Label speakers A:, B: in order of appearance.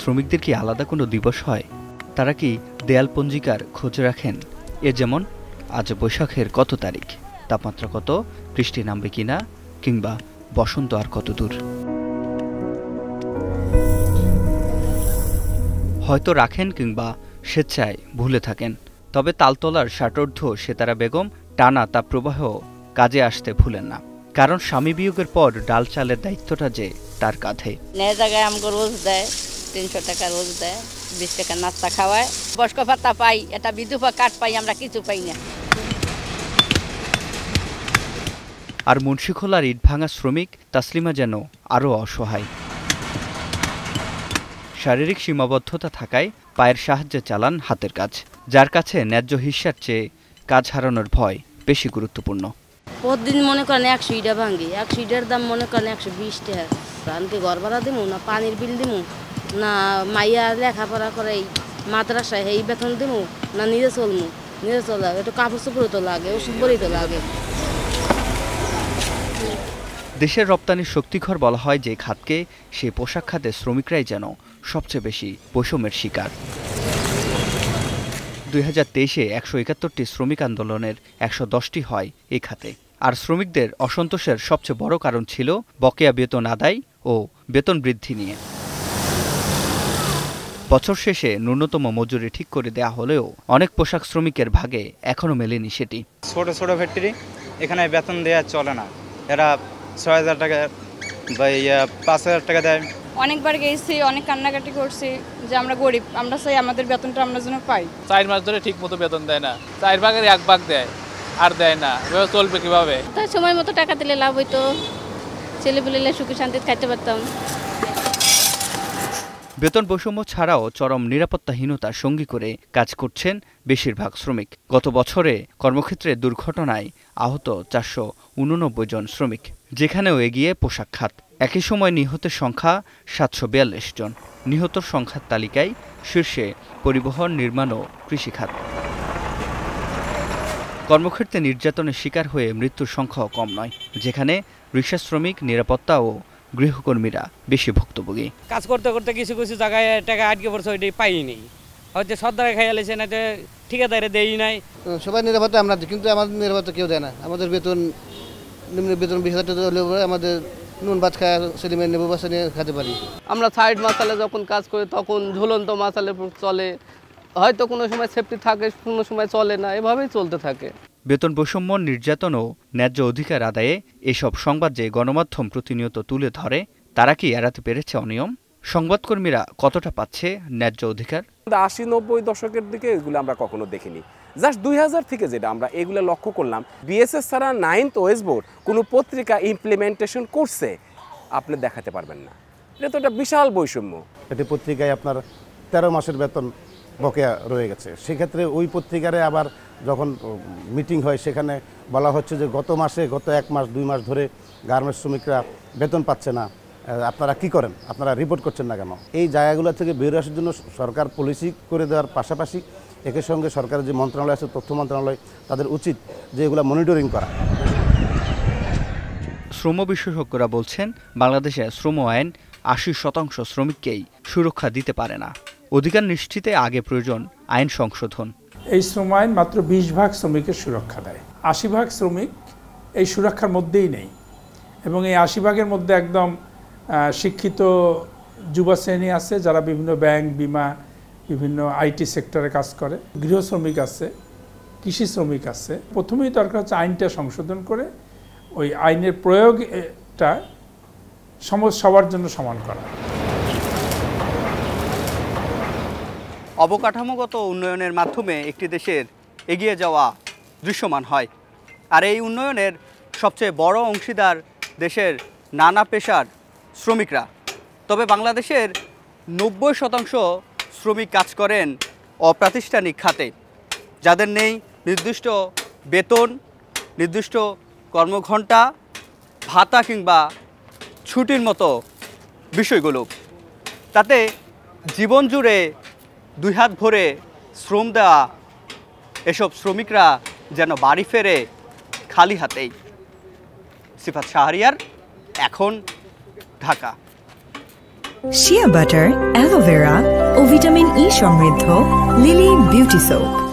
A: শ্রমিকদের কি আলাদা কোনো দিবস হয়? তারা কি দেয়াল পঞ্জিকার খোঁজ রাখেন? যেমন আজ বৈশাখের কত তারিখ, তাপমাত্রা কত, বৃষ্টি নামবে কিনা, কিংবা বসন্ত আর কত দূর? হয়তো রাখেন কিংবা স্বেচ্ছায় ভুলে থাকেন। তবে তালতলার ষাটোর্ধ্ব সেতারা বেগম টানা তাপপ্রবাহ কাজে আসতে ভুলেন না, কারণ স্বামী বিয়োগের পর ডাল চালের দায়িত্বটা যে তার কাঁধে।
B: জায়গায় আমাকে রোজ দেয় 300 টাকা রোজ দেয়, 20 টাকা নাস্তা খাওয়ায়, বয়স্ক ভাতা পাই, এটা বিধবা কার্ড পাই, আমরা কিছু পাই না।
A: আর মুন্সিখোলার ইটভাঙা শ্রমিক তাসলিমা যেন আরও অসহায়। শারীরিক সীমাবদ্ধতা থাকায় পায়ের সাহায্যে চালান হাতের কাজ, যার কাছে ন্যায্য হিস্যার চেয়ে কাজ হারানোর ভয় বেশি গুরুত্বপূর্ণ।
B: প্রতিদিন মনে করেন 100 ইটা ভাঙ্গি, 100 ইটার দাম মনে করেন 120 টাকা। আনকে ঘর ভাড়া দিমু না পানির বিল দিমু, না মাইয়া লেখাপড়া করে মাদ্রাসায় এই বেতন দিমু, না নিজে চলমু, নিজে চলা একটু কাপড় চোপড় তো লাগে, ওষুধ বড়ি তো লাগে।
A: দেশের রপ্তানির শক্তিঘর বলা হয় যে খাতকে, সেই পোশাক খাতে শ্রমিকরাই যেন সবচেয়ে বেশি বৈষম্যের শিকার। 2023-এ 171টি শ্রমিক আন্দোলনের 110টি হয় এই খাতে। আর শ্রমিকদের অসন্তোষের সবচেয়ে বড় কারণ ছিল বকেয়া বেতন আদায় ও বেতন বৃদ্ধি নিয়ে। বছর শেষে ন্যূনতম মজুরি ঠিক করে দেয়া হলেও অনেক পোশাক শ্রমিকের ভাগে এখনো মেলেনি সেটি।
C: ছোট ছোট ফ্যাক্টরি, এখানে বেতন দেওয়া চলে না, এরা 6000 টাকা বা 5000 টাকা দেয়।
D: অনেকবার গেছি, অনেক কান্নাকাটি করছি যে আমরা গরিব, আমরা চাই আমাদের বেতনটা আমরা যেন পাই।
E: 4 মাস ধরে ঠিক মতো বেতন দেয় না, 4 ভাগের 1 ভাগ দেয়, আর দেয় না। এভাবে চলবে কিভাবে?
B: তাই সময় মতো টাকা দিলে লাভ হইতো, ছেলেপুলেলে সুখে শান্তিতে খাইতে পারতাম।
A: বেতন বৈষম্য ছাড়াও চরম নিরাপত্তাহীনতা সঙ্গী করে কাজ করছেন বেশিরভাগ শ্রমিক। গত বছরে কর্মক্ষেত্রে দুর্ঘটনায় আহত 489 জন শ্রমিক, যেখানেও এগিয়ে পোশাক খাত। একই সময় নিহতের সংখ্যা 742 জন। নিহতর সংখ্যার তালিকায় শীর্ষে পরিবহন, নির্মাণ ও কৃষিখাত। কর্মক্ষেত্রে নির্যাতনের শিকার হয়ে মৃত্যুর সংখ্যাও কম নয়, যেখানে রিক্সা শ্রমিক, নিরাপত্তা ও গৃহকর্মীরা বেশি ভুক্তভোগী।
F: কাজ করতে করতে কিছু কিছু জায়গায় টাকা আটকে পড়ছে, ওইটাই পাইনি, হয়তো সর্দারে খাইয়া লেছে না, ঠিকাদারে দেই নাই।
G: সবাই নিরাপত্তা আমরা, কিন্তু আমাদের নিরাপত্তা কেউ দেয় না। আমাদের বেতন নিম্ন বেতন 20,000 টাকা হলে আমাদের নুন ভাত খায় ছেলে মেয়ে নেবো বাসা নিয়ে খেতে পারি।
H: আমরা সাইড মাসালে যখন কাজ করি তখন ঝুলন্ত মাসালে চলে, হয়তো কোনো সময় সেফটি থাকে, কোনো সময় চলে না, এভাবেই চলতে থাকে।
A: বেতন বৈষম্য, নির্যাতন ও ন্যায্য অধিকার আদায়ে এসব সংবাদ যে গণমাধ্যম প্রতিনিয়ত তুলে ধরে, তারা কি এড়াতে পেরেছে অনিয়ম? সংবাদকর্মীরা কতটা পাচ্ছে ন্যায্য অধিকার?
I: 80-90 দশকের দিকে এগুলো আমরা কখনো দেখিনি। জাস্ট 2000 থেকে যেটা আমরা এগুলো লক্ষ্য করলাম, বিএসএস ছাড়া 9th ওয়েজ বোর্ড কোনো পত্রিকা ইমপ্লিমেন্টেশন করছে আপনি দেখাতে পারবেন না। এটা তো একটা বিশাল বৈষম্য।
J: এটি পত্রিকায় আপনার 13 মাসের বেতন বকেয়া রয়ে গেছে। সেক্ষেত্রে ওই পত্রিকারে আবার যখন মিটিং হয়, সেখানে বলা হচ্ছে যে গত 1 মাস 2 মাস ধরে গার্মেন্টস শ্রমিকরা বেতন পাচ্ছে না, আপনারা কি করেন, আপনারা রিপোর্ট করছেন না কেন? এই জায়গাগুলো থেকে বেরিয়ে আসার জন্য সরকার পলিসি করে দেওয়ার পাশাপাশি একের সঙ্গে সরকারের যে মন্ত্রণালয় আছে, তথ্য মন্ত্রণালয়, তাদের উচিত যে এগুলো মনিটরিং করা।
A: শ্রম বিশেষজ্ঞরা বলছেন, বাংলাদেশে শ্রম আইন 80% শ্রমিককেই সুরক্ষা দিতে পারে না। অধিকার নিশ্চিতে আগে প্রয়োজন আইন সংশোধন।
K: এই শ্রম আইন মাত্র 20 ভাগ শ্রমিকের সুরক্ষা দেয়, 80 ভাগ শ্রমিক এই সুরক্ষার মধ্যেই নেই। এবং এই 80 ভাগের মধ্যে একদম শিক্ষিত যুব শ্রেণী আছে, যারা বিভিন্ন ব্যাংক, বিমা, বিভিন্ন আইটি সেক্টরে কাজ করে, গৃহ শ্রমিক আছে, কৃষি শ্রমিক আছে। প্রথমেই দরকার হচ্ছে আইনটা সংশোধন করে ওই আইনের প্রয়োগটা সবার জন্য সমান করা।
A: অবকাঠামোগত উন্নয়নের মাধ্যমে একটি দেশের এগিয়ে যাওয়া দৃশ্যমান হয়। আর এই উন্নয়নের সবচেয়ে বড় অংশীদার দেশের নানা পেশার শ্রমিকরা। তবে বাংলাদেশের 90% শ্রমিক কাজ করেন অপ্রাতিষ্ঠানিক খাতে, যাদের নেই নির্দিষ্ট বেতন, নির্দিষ্ট কর্মঘণ্টা, ভাতা কিংবা ছুটির মতো বিষয়গুলো। তাতে জীবন জুড়ে 2 হাত ভরে শ্রম দেওয়া এসব শ্রমিকরা যেন বাড়ি ফেরে খালি হাতেই। সিফাত শাহরিয়ার, এখন, ঢাকা।
L: শিয়া বাটার, অ্যালোভেরা ও ভিটামিন ই সমৃদ্ধ লিলি বিউটি সোপ।